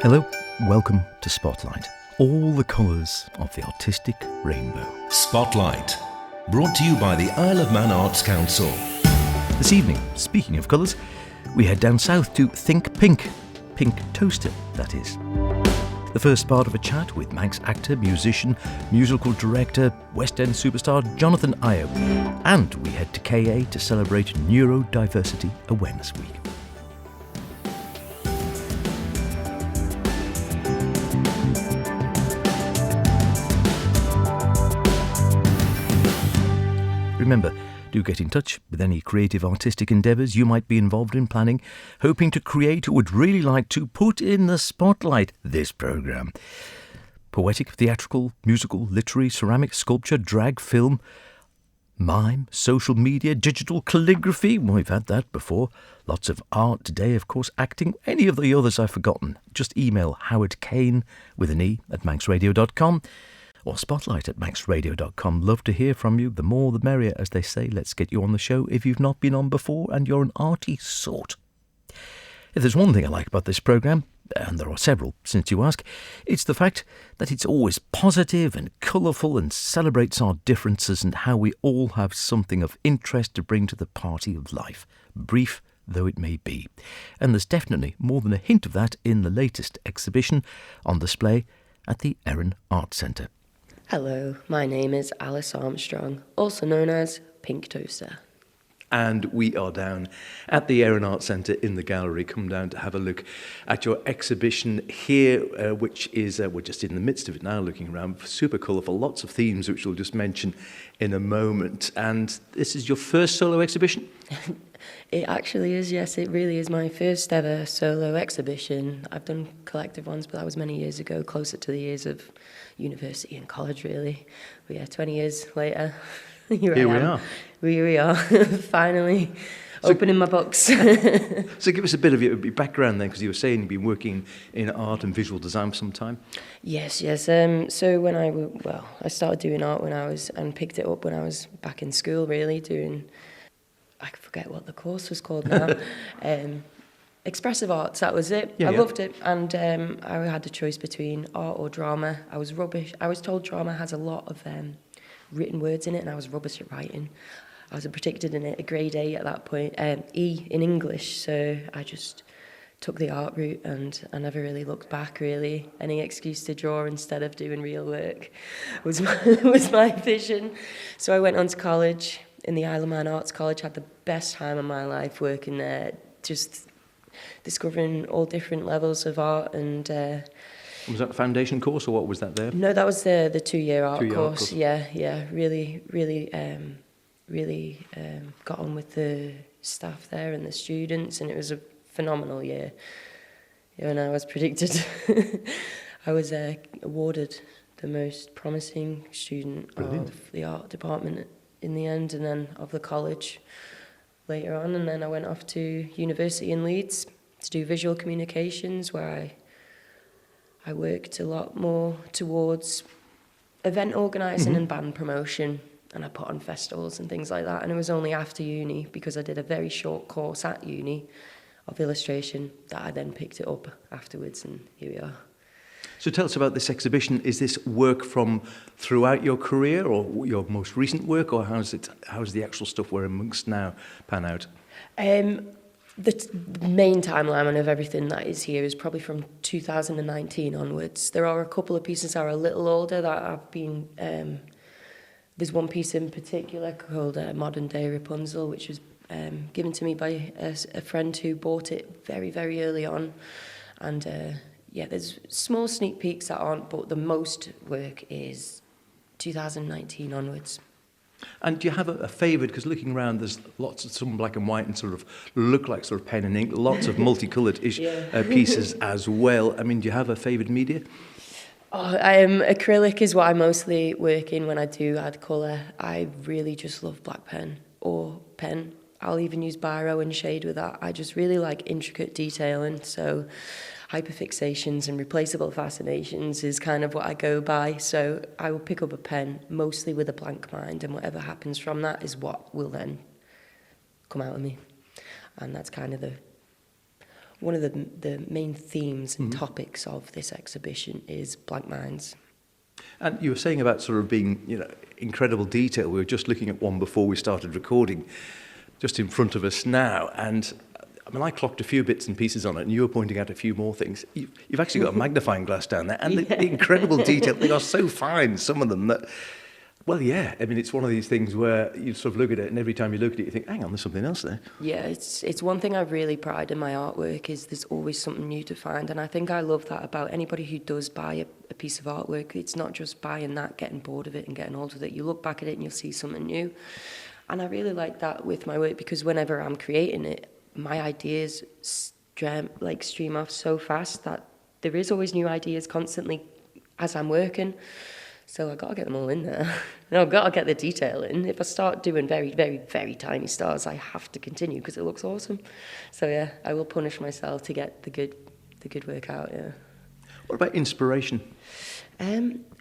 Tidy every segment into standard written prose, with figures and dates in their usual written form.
Hello, welcome to Spotlight. All the colours of the artistic rainbow. Spotlight, brought to you by the Isle of Man Arts Council. This evening, speaking of colours, we head down south to Think Pink. Pinktoaster, that is. The first part of a chat with Manx actor, musician, musical director, West End superstar Jonathan Eio. And we head to KA to celebrate Neurodiversity Awareness Week. Remember, do get in touch with any creative artistic endeavours you might be involved in planning, hoping to create or would really like to put in the spotlight this programme. Poetic, theatrical, musical, literary, ceramic, sculpture, drag, film, mime, social media, digital, calligraphy. We've had that before. Lots of art today, of course, acting. Any of the others I've forgotten, just email Howard Kane with an E at manxradio.com. or spotlight at manxradio.com. Love to hear from you. The more the merrier, as they say. Let's get you on the show if you've not been on before and you're an arty sort. If there's one thing I like about this programme, and there are several since you ask, it's the fact that it's always positive and colourful and celebrates our differences and how we all have something of interest to bring to the party of life, brief though it may be. And there's definitely more than a hint of that in the latest exhibition on display at the Erin Arts Centre. Hello, my name is Alice Armstrong, also known as Pinktoaster. And we are down at the Erin Arts Centre in the gallery. Come down to have a look at your exhibition here, which is, we're just in the midst of it now, looking around, super colourful, lots of themes, which we'll just mention in a moment. And this is your first solo exhibition? It actually is, yes, it really is my first ever solo exhibition. I've done collective ones, but that was many years ago, closer to the years of university and college, really. But yeah, 20 years later, here we are, finally opening my books. So give us a bit of your background then, because you were saying you've been working in art and visual design for some time. Yes. So when I started doing art and picked it up when I was back in school, really, doing, I forget what the course was called now. Expressive arts, that was it. I loved it, and I had the choice between art or drama. I was rubbish. I was told drama has a lot of written words in it, and I was rubbish at writing. I was predicted in it a grade A at that point, E in English, so I just took the art route, and I never really looked back, really. Any excuse to draw instead of doing real work was my vision. So I went on to college in the Isle of Man Arts College, had the best time of my life working there, just discovering all different levels of art. And was that a foundation course, or what was that there? No, that was the 2-year art course. Yeah, really got on with the staff there and the students, and it was a phenomenal year. And I was predicted, I was awarded the most promising student of the art department in the end, and then of the college later on. And then I went off to university in Leeds to do visual communications, where I worked a lot more towards event organising and band promotion, and I put on festivals and things like that. And it was only after uni, because I did a very short course at uni of illustration, that I then picked it up afterwards, and here we are. So tell us about this exhibition. Is this work from throughout your career, or your most recent work, or how's the actual stuff we're amongst now pan out? The main timeline of everything that is here is probably from 2019 onwards. There are a couple of pieces that are a little older that I've been... there's one piece in particular called Modern Day Rapunzel, which was given to me by a friend who bought it very, very early on. And there's small sneak peeks that aren't, but the most work is 2019 onwards. And do you have a favourite? Because looking around, there's lots of some black and white and sort of look like sort of pen and ink, lots of multicoloured pieces as well. I mean, do you have a favourite media? Acrylic is what I mostly work in when I do add colour. I really just love black pen or pen. I'll even use biro and shade with that. I just really like intricate detailing, so hyperfixations and replaceable fascinations is kind of what I go by. So I will pick up a pen, mostly with a blank mind, and whatever happens from that is what will then come out of me. And that's kind of one of the main themes and topics of this exhibition is blank minds. And you were saying about sort of being, incredible detail. We were just looking at one before we started recording, just in front of us now. And I mean, I clocked a few bits and pieces on it, and you were pointing out a few more things. You've actually got a magnifying glass down there, and the incredible detail. They are so fine, some of them, that, well, yeah. I mean, it's one of these things where you sort of look at it, and every time you look at it, you think, hang on, there's something else there. Yeah, it's one thing I really pride in my artwork is there's always something new to find, and I think I love that about anybody who does buy a piece of artwork. It's not just buying that, getting bored of it and getting old with it. You look back at it and you'll see something new. And I really like that with my work, because whenever I'm creating it, my ideas stream off so fast that there is always new ideas constantly as I'm working. So I've got to get them all in there. And I've got to get the detail in. If I start doing very, very, very tiny stars, I have to continue because it looks awesome. So yeah, I will punish myself to get the good work out, yeah. What about inspiration?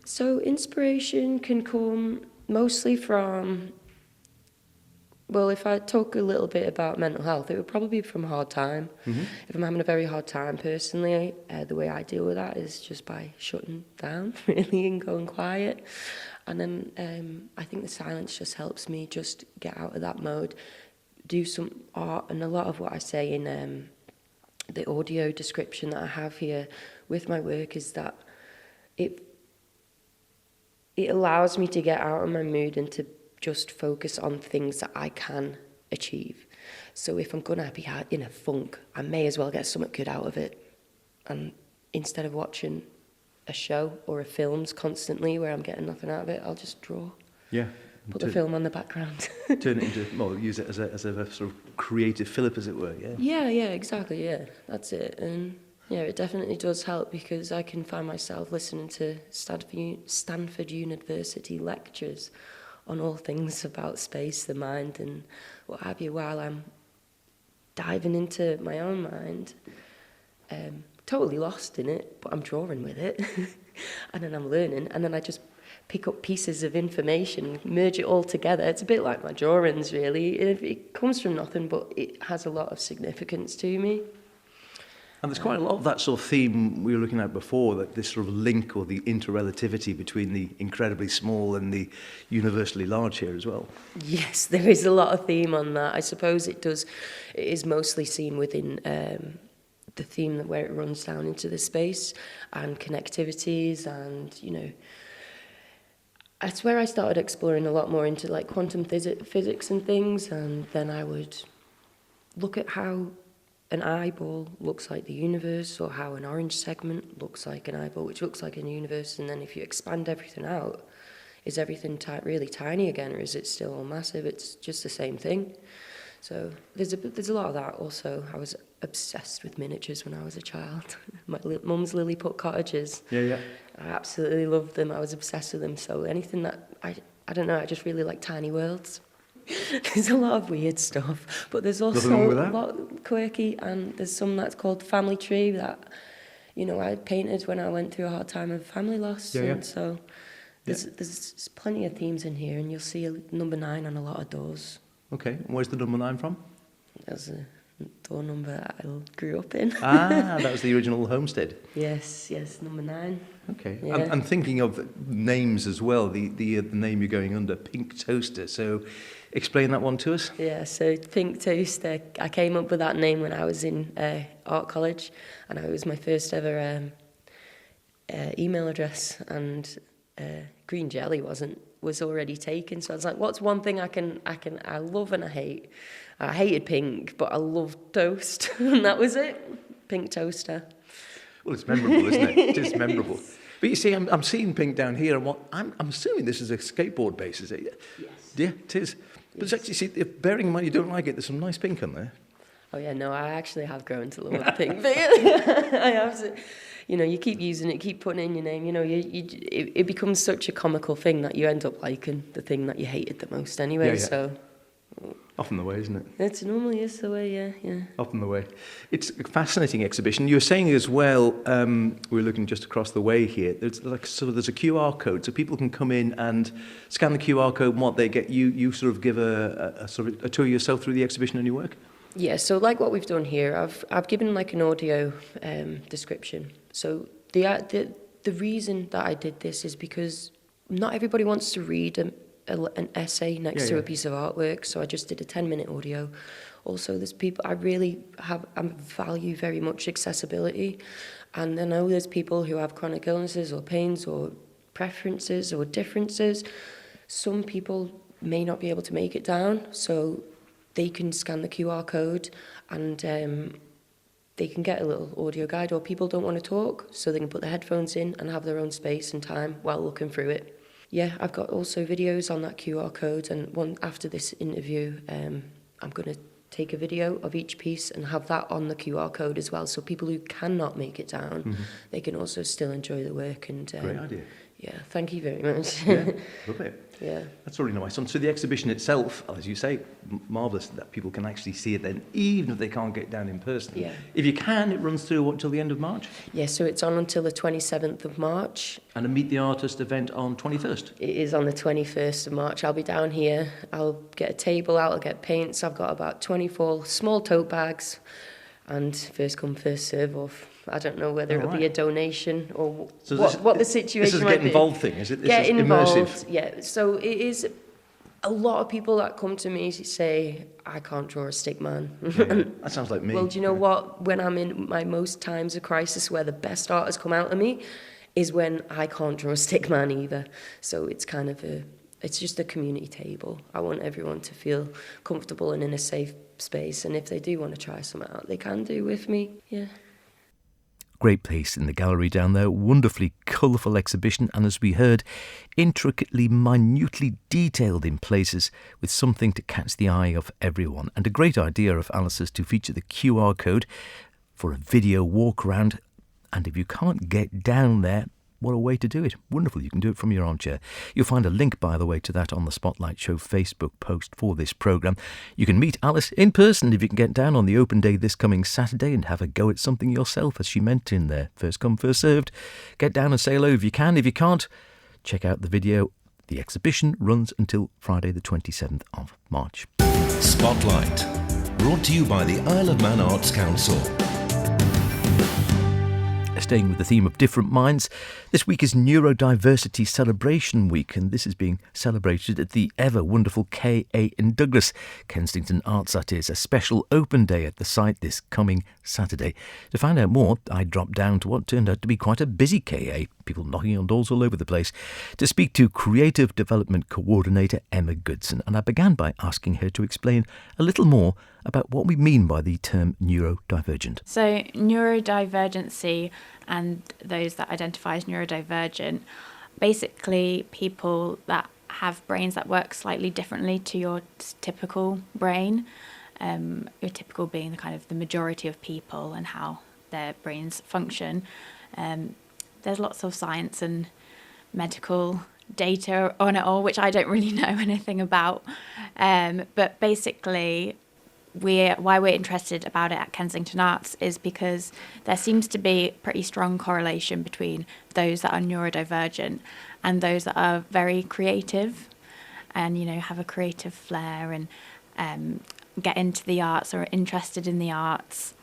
So inspiration can come mostly from, well, if I talk a little bit about mental health, it would probably be from hard time. If I'm having a very hard time personally, the way I deal with that is just by shutting down, really, and going quiet. And then I think the silence just helps me just get out of that mode, do some art. And a lot of what I say in the audio description that I have here with my work is that it allows me to get out of my mood and to just focus on things that I can achieve. So if I'm going to be in a funk, I may as well get something good out of it. And instead of watching a show or a films constantly where I'm getting nothing out of it, I'll just draw. Yeah. Put the film on the background. Turn it into, well, use it as a sort of creative fillip, as it were, yeah? Yeah, exactly, yeah. That's it. And yeah, it definitely does help because I can find myself listening to Stanford University lectures on all things about space, the mind, and what have you, while I'm diving into my own mind, totally lost in it, but I'm drawing with it, and then I'm learning, and then I just pick up pieces of information, merge it all together. It's a bit like my drawings, really. It comes from nothing, but it has a lot of significance to me. And there's quite a lot of that sort of theme we were looking at before, that this sort of link or the interrelativity between the incredibly small and the universally large here as well. Yes, there is a lot of theme on that. I suppose it is mostly seen within the theme where it runs down into the space and connectivities, and, that's where I started exploring a lot more into like quantum physics and things, and then I would look at how an eyeball looks like the universe, or how an orange segment looks like an eyeball, which looks like a universe. And then if you expand everything out, is everything really tiny again, or is it still all massive? It's just the same thing. So there's a lot of that. Also, I was obsessed with miniatures when I was a child. My mum's lily put cottages. Yeah. I absolutely loved them. I was obsessed with them. So anything that I don't know, I just really like tiny worlds. There's a lot of weird stuff, but there's also a lot quirky, and there's some that's called Family Tree that, I painted when I went through a hard time of family loss. And so there's plenty of themes in here, and you'll see a number 9 on a lot of doors. Okay, and where's the number 9 from? That's a door number that I grew up in. That was the original homestead. Yes, number 9. Okay, yeah. and thinking of names as well, the name you're going under, Pinktoaster, so explain that one to us. Yeah, so Pinktoaster, I came up with that name when I was in art college, and it was my first ever email address, and green jelly was already taken, so I was like, what's one thing I love and I hate? I hated pink, but I loved toast, and that was it, Pinktoaster. Well, it's memorable, isn't it? It is memorable. But you see, I'm seeing pink down here, and I'm assuming this is a skateboard base, is it? Yes. Yeah, it is. But it's actually, see, bearing in mind you don't like it, there's some nice pink on there. Oh yeah, no, I actually have grown to love pink. But I have to, you keep using it, keep putting in your name. It becomes such a comical thing that you end up liking the thing that you hated the most anyway. Yeah. So Often the way, isn't it? it normally is the way, yeah. Often the way. It's a fascinating exhibition. You were saying as well, we were looking just across the way here, there's a QR code, so people can come in and scan the QR code, and what they get, you sort of give a tour yourself through the exhibition and your work? Yeah, so like what we've done here, I've given like an audio description. So the reason that I did this is because not everybody wants to read an essay next to a piece of artwork. So I just did a 10-minute audio. Also, there's people, I value very much accessibility. And I know there's people who have chronic illnesses or pains or preferences or differences. Some people may not be able to make it down, so they can scan the QR code and they can get a little audio guide, or people don't want to talk, so they can put their headphones in and have their own space and time while looking through it. Yeah, I've got also videos on that QR code, and one after this interview, I'm going to take a video of each piece and have that on the QR code as well, so people who cannot make it down, they can also still enjoy the work. And great idea. Yeah, thank you very much. Yeah, love it. Yeah. That's really nice. And so the exhibition itself, as you say, marvellous that people can actually see it then, even if they can't get down in person. Yeah. If you can, it runs through, what, till the end of March? Yeah, so it's on until the 27th of March. And a Meet the Artist event on 21st? It is on the 21st of March. I'll be down here. I'll get a table out, I'll get paints. I've got about 24 small tote bags, and first come, first serve, or I don't know whether it'll be a donation or so what the situation this is a might get be. involved thing, is it? This get is involved, immersive. yeah. So it is a lot of people that come to me say, I can't draw a stick man. Yeah, that sounds like me. Well, do you know what? When I'm in my most times of crisis where the best art has come out of me is when I can't draw a stick man either. So it's kind of it's just a community table. I want everyone to feel comfortable and in a safe space. And if they do want to try something out, they can do with me. Yeah. Great place in the gallery down there, wonderfully colourful exhibition, and as we heard, intricately, minutely detailed in places with something to catch the eye of everyone. And a great idea of Alice's to feature the QR code for a video walk around. And if you can't get down there, what a way to do it. Wonderful, you can do it from your armchair. You'll find a link, by the way, to that on the Spotlight Show Facebook post for this programme. You can meet Alice in person if you can get down on the open day this coming Saturday and have a go at something yourself, as she mentioned there. First come, first served. Get down and say hello if you can. If you can't, check out the video. The exhibition runs until Friday the 27th of March. Spotlight, brought to you by the Isle of Man Arts Council. Staying with the theme of different minds, this week is Neurodiversity Celebration Week, and this is being celebrated at the ever wonderful KA in Douglas. Kensington Arts, that is, a special open day at the site this coming Saturday. To find out more, I dropped down to what turned out to be quite a busy KA, people knocking on doors all over the place, to speak to Creative Development Coordinator Emma Goodson, and I began by asking her to explain a little more about what we mean by the term neurodivergent. So neurodivergency and those that identify as neurodivergent, basically people that have brains that work slightly differently to your typical brain, your typical being the kind of the majority of people and how their brains function. There's lots of science and medical data on it all, which I don't really know anything about. But basically, why we're interested about it at Kensington Arts is because there seems to be pretty strong correlation between those that are neurodivergent and those that are very creative and, you know, have a creative flair and get into the arts or are interested in the arts.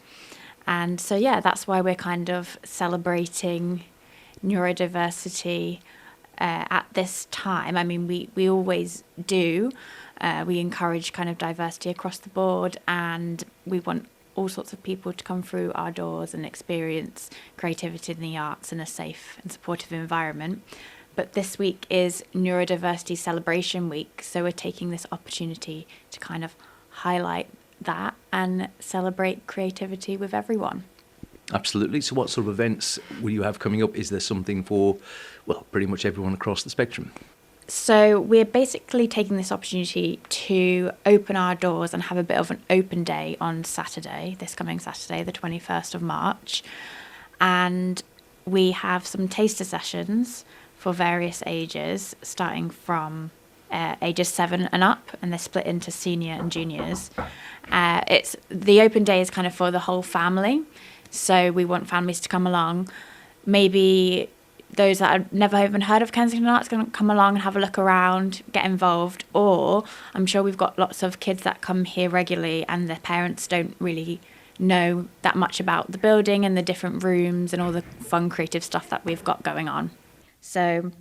And so, yeah, that's why we're kind of celebrating neurodiversity at this time. I mean, we always do. We encourage kind of diversity across the board, and we want all sorts of people to come through our doors and experience creativity in the arts in a safe and supportive environment. But this week is Neurodiversity Celebration Week, so we're taking this opportunity to kind of highlight that and celebrate creativity with everyone. Absolutely. So what sort of events will you have coming up? Is there something for, well, pretty much everyone across the spectrum? So we're basically taking this opportunity to open our doors and have a bit of an open day on Saturday, this coming Saturday, the 21st of March. And we have some taster sessions for various ages, starting from ages 7 and up, and they're split into senior and juniors. The open day is kind of for the whole family. So we want families to come along, maybe those that have never even heard of Kensington Arts can come along and have a look around, get involved. Or I'm sure we've got lots of kids that come here regularly and their parents don't really know that much about the building and the different rooms and all the fun creative stuff that we've got going on. So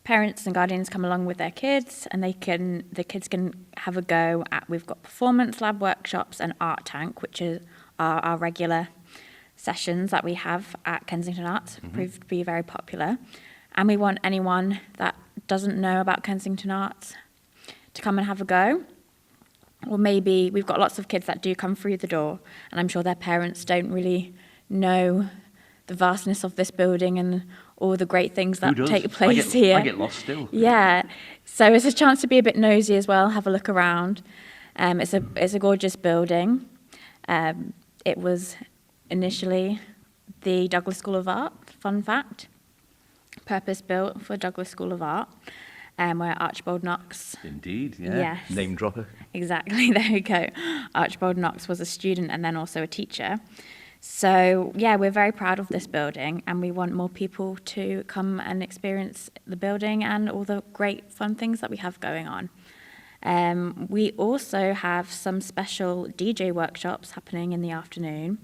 parents and guardians come along with their kids, and the kids can have a go at, we've got performance lab workshops and art tank, which are our regular sessions that we have at Kensington Arts. Proved to be very popular, and we want anyone that doesn't know about Kensington Arts to come and have a go. Or maybe we've got lots of kids that do come through the door, and I'm sure their parents don't really know the vastness of this building and all the great things that take place here. I get lost still. Yeah, so it's a chance to be a bit nosy as well, have a look around. It's a gorgeous building. It was initially the Douglas School of Art, fun fact, purpose-built for Douglas School of Art, where Archibald Knox... Indeed, yeah. Yes. Name dropper. Exactly, there you go. Archibald Knox was a student and then also a teacher. So, yeah, we're very proud of this building, and we want more people to come and experience the building and all the great fun things that we have going on. We also have some special DJ workshops happening in the afternoon.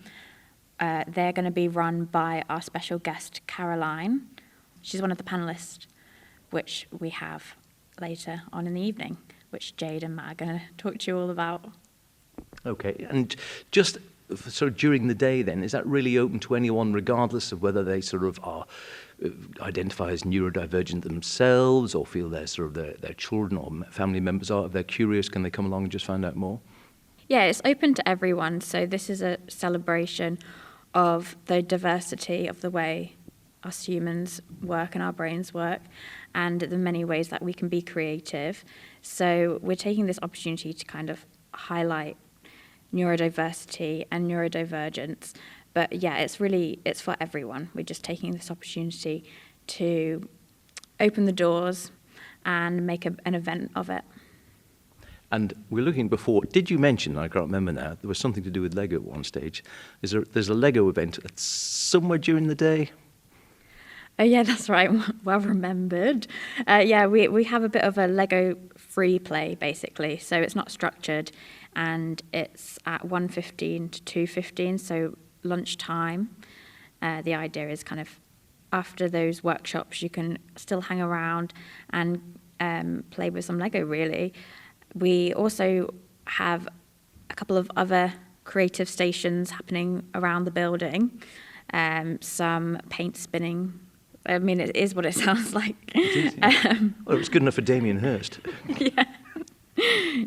They're going to be run by our special guest, Caroline. She's one of the panellists, which we have later on in the evening, which Jade and Matt are going to talk to you all about. Okay, and just sort of during the day then, is that really open to anyone regardless of whether they sort of are identify as neurodivergent themselves or feel they're sort of their children or family members are? If they're curious, can they come along and just find out more? Yeah, it's open to everyone. So this is a celebration of the diversity of the way us humans work and our brains work, and the many ways that we can be creative. So we're taking this opportunity to kind of highlight neurodiversity and neurodivergence. But yeah, it's for everyone. We're just taking this opportunity to open the doors and make an event of it. And we're looking before, did you mention, I can't remember now, there was something to do with Lego at one stage. There's a Lego event somewhere during the day? Oh yeah, that's right, well remembered. We have a bit of a Lego free play, basically. So it's not structured, and it's at 1:15 to 2:15, so lunchtime. The idea is kind of after those workshops, you can still hang around and play with some Lego, really. We also have a couple of other creative stations happening around the building. Some paint spinning. I mean, it is what it sounds like. It is, yeah. Well, it was good enough for Damien Hirst. Yeah.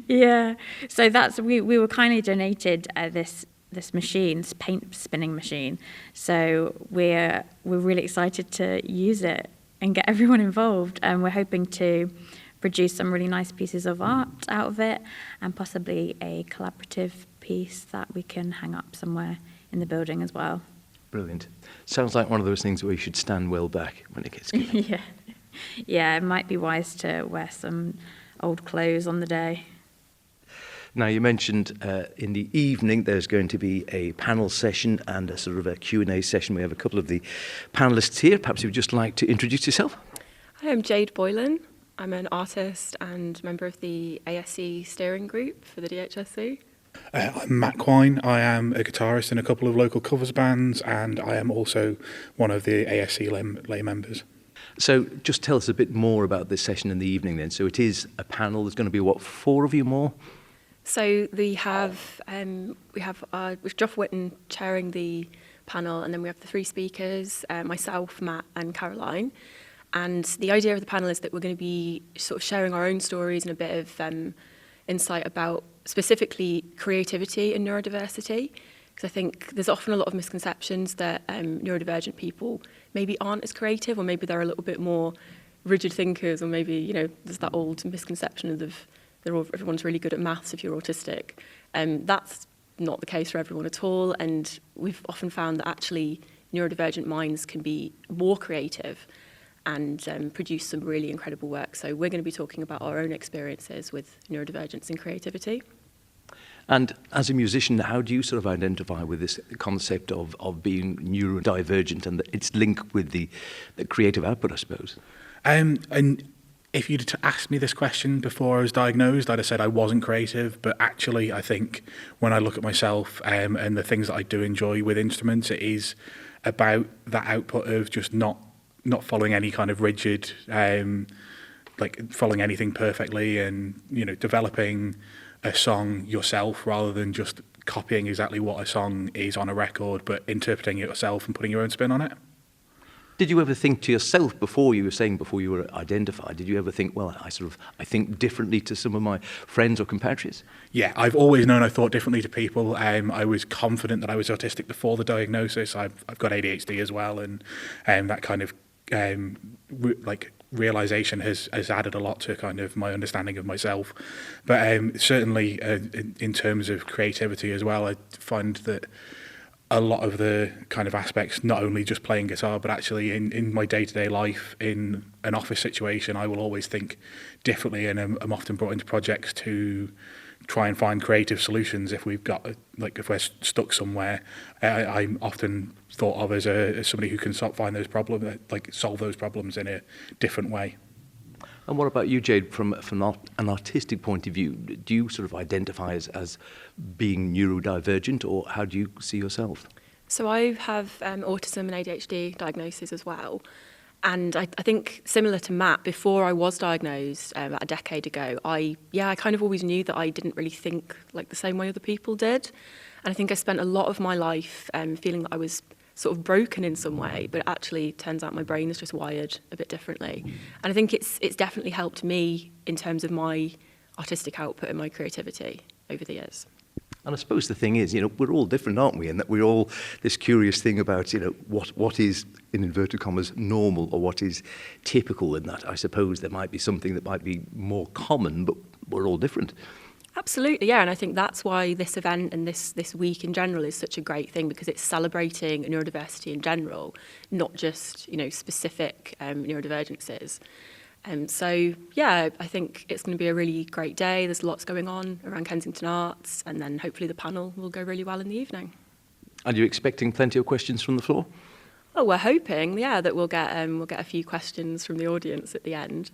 Yeah. So we were kindly donated this machine, this paint spinning machine. So we're really excited to use it and get everyone involved. And we're hoping to produce some really nice pieces of art out of it, and possibly a collaborative piece that we can hang up somewhere in the building as well. Brilliant. Sounds like one of those things where you should stand well back when it gets going. Yeah, it might be wise to wear some old clothes on the day. Now, you mentioned in the evening there's going to be a panel session and a sort of a Q&A session. We have a couple of the panellists here. Perhaps you would just like to introduce yourself. Hi, I'm Jade Boylan. I'm an artist and member of the ASC steering group for the DHSC. I'm Matt Quine. I am a guitarist in a couple of local covers bands, and I am also one of the ASC lay members. So just tell us a bit more about this session in the evening then. So it is a panel. There's going to be, 4 of you more? So we have with Geoff Whitten chairing the panel, and then we have the 3 speakers, myself, Matt and Caroline. And the idea of the panel is that we're going to be sort of sharing our own stories and a bit of insight about specifically creativity and neurodiversity. Because I think there's often a lot of misconceptions that neurodivergent people maybe aren't as creative, or maybe they're a little bit more rigid thinkers, or maybe, there's that old misconception of everyone's really good at maths if you're autistic. That's not the case for everyone at all, and we've often found that actually neurodivergent minds can be more creative and produce some really incredible work. So we're going to be talking about our own experiences with neurodivergence and creativity. And as a musician, how do you sort of identify with this concept of being neurodivergent and its link with the creative output, I suppose? And if you'd asked me this question before I was diagnosed, I'd have said I wasn't creative. But actually, I think when I look at myself and the things that I do enjoy with instruments, it is about that output of just not following any kind of rigid, like following anything perfectly, and developing a song yourself rather than just copying exactly what a song is on a record, but interpreting it yourself and putting your own spin on it. Did you ever think to yourself before you were identified, did you ever think, well, I think differently to some of my friends or compatriots? Yeah, I've always known I thought differently to people. I was confident that I was autistic before the diagnosis. I've got ADHD as well, and that kind of realization has added a lot to kind of my understanding of myself. But certainly in terms of creativity as well, I find that a lot of the kind of aspects, not only just playing guitar, but actually in my day-to-day life, in an office situation, I will always think differently, and I'm often brought into projects to try and find creative solutions if we've got, if we're stuck somewhere. I'm often thought of as somebody who can find those problems, solve those problems in a different way. And what about you, Jade, from an artistic point of view? Do you sort of identify as being neurodivergent, or how do you see yourself? So I have autism and ADHD diagnosis as well. And I think similar to Matt, before I was diagnosed about a decade ago, I kind of always knew that I didn't really think like the same way other people did. And I think I spent a lot of my life feeling that I was sort of broken in some way, but actually turns out my brain is just wired a bit differently. And I think it's definitely helped me in terms of my artistic output and my creativity over the years. And I suppose the thing is, we're all different, aren't we? And that we're all this curious thing about, what is, in inverted commas, normal, or what is typical, and that I suppose there might be something that might be more common, but we're all different. Absolutely, yeah, and I think that's why this event and this week in general is such a great thing, because it's celebrating neurodiversity in general, not just specific neurodivergences. So yeah, I think it's going to be a really great day. There's lots going on around Kensington Arts, and then hopefully the panel will go really well in the evening. Are you expecting plenty of questions from the floor? Oh, we're hoping, yeah, that we'll get a few questions from the audience at the end.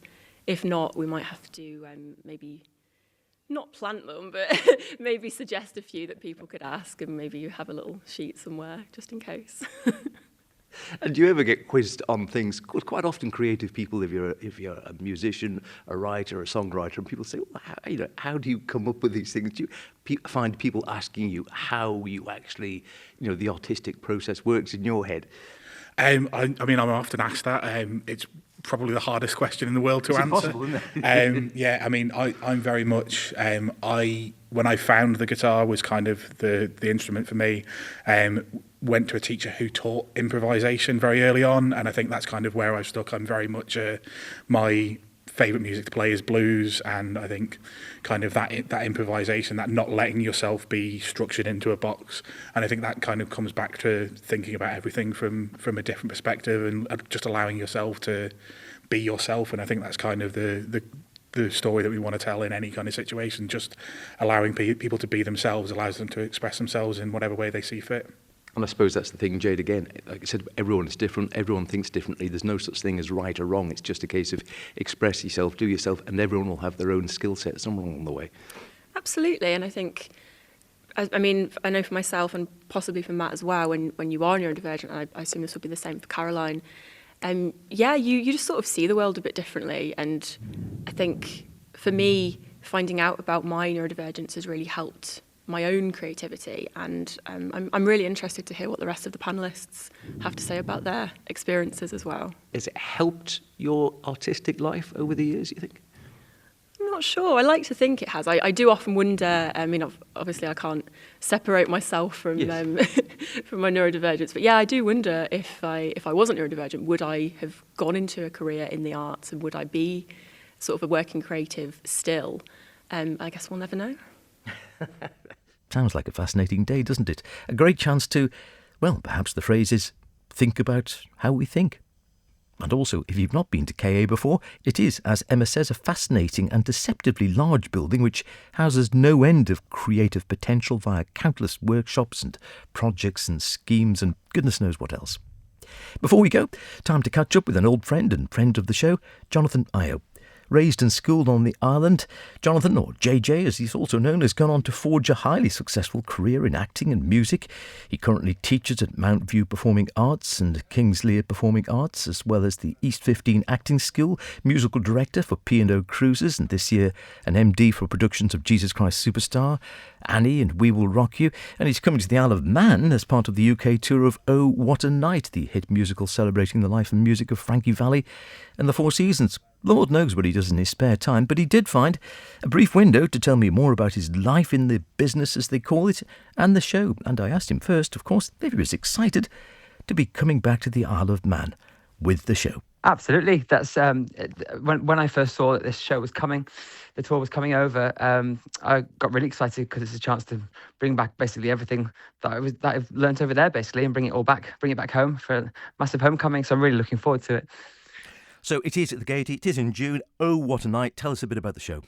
If not, we might have to maybe not plant them, but maybe suggest a few that people could ask, and maybe you have a little sheet somewhere just in case. And do you ever get quizzed on things? Quite often, creative people, if you're a musician, a writer, a songwriter, and people say, well, how do you come up with these things? Do you find people asking you how you actually, the artistic process works in your head? I mean, I'm often asked that. It's probably the hardest question in the world to answer. Impossible, isn't it? Yeah, I mean, I'm very much. When I found the guitar was kind of the instrument for me. Went to a teacher who taught improvisation very early on, and I think that's kind of where I've stuck. I'm very much my favourite music to play is blues, and I think kind of that improvisation, that not letting yourself be structured into a box, and I think that kind of comes back to thinking about everything from a different perspective and just allowing yourself to be yourself. And I think that's kind of the story that we want to tell in any kind of situation. Just allowing people to be themselves allows them to express themselves in whatever way they see fit. And I suppose that's the thing, Jade, again, like I said, everyone is different, everyone thinks differently, there's no such thing as right or wrong, it's just a case of express yourself, do yourself, and everyone will have their own skill set somewhere along the way. Absolutely, and I think, I mean, I know for myself and possibly for Matt as well, when you are neurodivergent, and I assume this will be the same for Caroline, you just sort of see the world a bit differently, and I think for me, finding out about my neurodivergence has really helped my own creativity, and I'm really interested to hear what the rest of the panellists have to say about their experiences as well. Has it helped your artistic life over the years, you think? I'm not sure. I like to think it has. I do often wonder, I mean, obviously I can't separate myself from from my neurodivergence, but yeah, I do wonder if I wasn't neurodivergent, would I have gone into a career in the arts, and would I be sort of a working creative still? I guess we'll never know. Sounds like a fascinating day, doesn't it? A great chance to, well, perhaps the phrase is, think about how we think. And also, if you've not been to KA before, it is, as Emma says, a fascinating and deceptively large building which houses no end of creative potential via countless workshops and projects and schemes and goodness knows what else. Before we go, time to catch up with an old friend and friend of the show, Jonathan Eio. Raised and schooled on the island, Jonathan, or JJ as he's also known, has gone on to forge a highly successful career in acting and music. He currently teaches at Mount View Performing Arts and King's Lear Performing Arts, as well as the East 15 Acting School, musical director for P&O Cruises, and this year an MD for productions of Jesus Christ Superstar, Annie and We Will Rock You. And he's coming to the Isle of Man as part of the UK tour of Oh What a Night, the hit musical celebrating the life and music of Frankie Valli and the Four Seasons. Lord knows what he does in his spare time, but he did find a brief window to tell me more about his life in the business, as they call it, and the show. And I asked him first, of course, if he was excited to be coming back to the Isle of Man with the show. Absolutely. That's when I first saw that this show was coming, the tour was coming over. I got really excited because it's a chance to bring back basically everything that I've learnt over there, basically, and bring it back home for a massive homecoming. So I'm really looking forward to it. So it is at the Gaiety. It is in June. Oh, what a night. Tell us a bit about the show.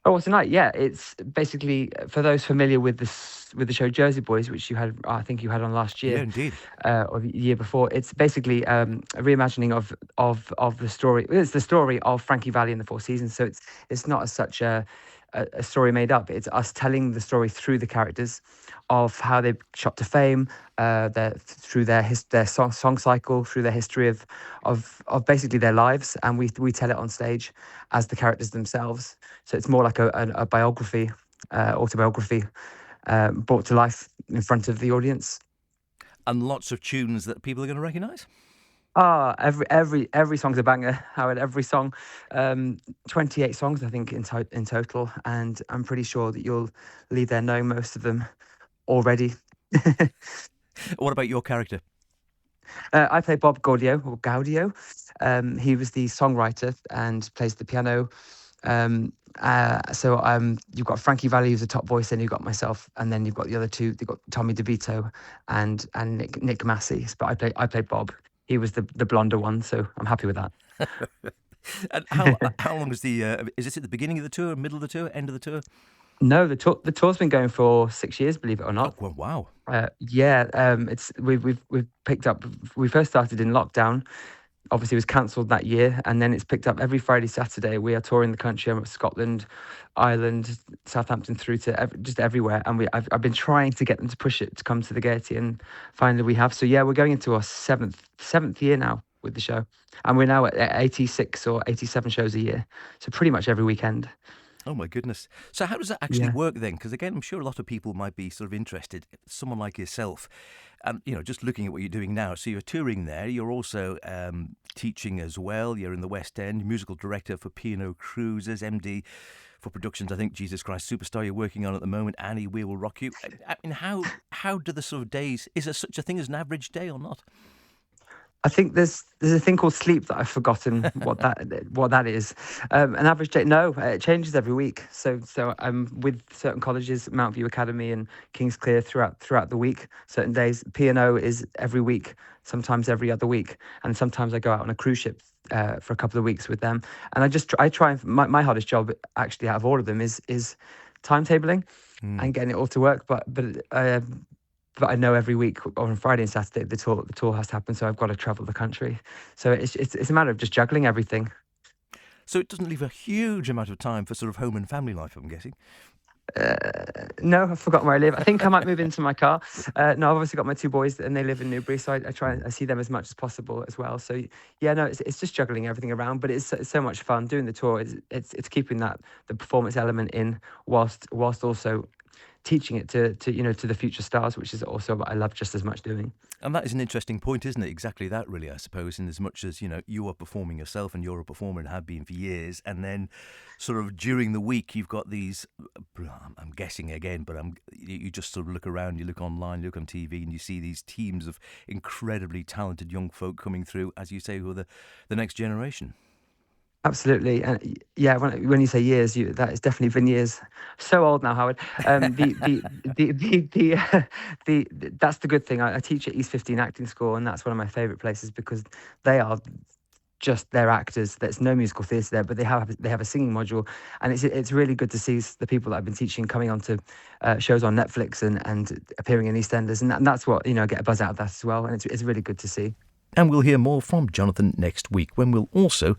Oh, What a Night. Yeah, it's basically, for those familiar with the show Jersey Boys, which you had, I think you had on last year. Yeah, indeed. Or the year before. It's basically a reimagining of the story. It's the story of Frankie Valli and the Four Seasons. So it's not as such a story made up. It's us telling the story through the characters of how they shot to fame, through their song cycle, through their history of basically their lives, and we tell it on stage as the characters themselves. So it's more like a biography, autobiography, brought to life in front of the audience. And lots of tunes that people are going to recognise? Every song's a banger, Howard. Every song, 28 songs I think in total, and I'm pretty sure that you'll leave there knowing most of them already. What about your character? I play Bob Gaudio, or Gaudio. He was the songwriter and plays the piano. So you've got Frankie Valli, who's the top voice, and you've got myself, and then you've got the other two. You've got Tommy DeVito and Nick Massey. But I played Bob. He was the blonder one, so I'm happy with that. And how long is is this at the beginning of the tour, middle of the tour, end of the tour? No, the tour's been going for 6 years, believe it or not. Oh, wow. We've picked up. We first started in lockdown. Obviously, it was cancelled that year, and then it's picked up every Friday, Saturday. We are touring the country. I'm at Scotland, Ireland, Southampton, through to just everywhere. And I've been trying to get them to push it to come to the Gaiety, and finally we have. So yeah, we're going into our seventh year now with the show, and we're now at 86 or 87 shows a year. So pretty much every weekend. Oh my goodness. So how does that actually work then? Because again, I'm sure a lot of people might be sort of interested, someone like yourself, and just looking at what you're doing now. So you're touring there, you're also teaching as well, you're in the West End, musical director for P&O Cruises, MD for productions, I think Jesus Christ Superstar you're working on at the moment, Annie, We Will Rock You. I mean, how do the sort of days, is there such a thing as an average day or not? I think there's a thing called sleep that I've forgotten what that is. An average day, no, it changes every week. So I'm with certain colleges, Mount View Academy and King's Clear throughout the week. Certain days, P&O is every week, sometimes every other week, and sometimes I go out on a cruise ship for a couple of weeks with them. And I try. My hardest job actually out of all of them is timetabling and getting it all to work. But I know every week on Friday and Saturday the tour has to happen, so I've got to travel the country. So it's a matter of just juggling everything. So it doesn't leave a huge amount of time for sort of home and family life, I'm guessing. No, I've forgotten where I live. I think I might move into my car. No, I've obviously got my two boys and they live in Newbury, so I see them as much as possible as well. So yeah, no, it's just juggling everything around, but it's so much fun doing the tour. It's keeping the performance element in whilst also teaching it to the future stars, which is also what I love just as much doing. And that is an interesting point, isn't it? Exactly that, really, I suppose, in as much as, you are performing yourself and you're a performer and have been for years, and then sort of during the week you've got these, I'm guessing again, but you just sort of look around, you look online, you look on TV, and you see these teams of incredibly talented young folk coming through, as you say, who are the next generation. Absolutely, and yeah, when you say years, that has definitely been years. So old now, Howard. That's the good thing. I teach at East 15 Acting School, and that's one of my favourite places because they are just they're actors. There's no musical theatre there, but they have a singing module, and it's really good to see the people that I've been teaching coming onto shows on Netflix and appearing in EastEnders, and that's what I get a buzz out of that as well, and it's really good to see. And we'll hear more from Jonathan next week, when we'll also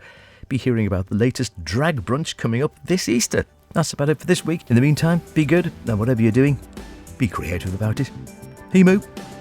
be hearing about the latest drag brunch coming up this Easter. That's about it for this week. In the meantime, be good, and whatever you're doing, be creative about it. Himu.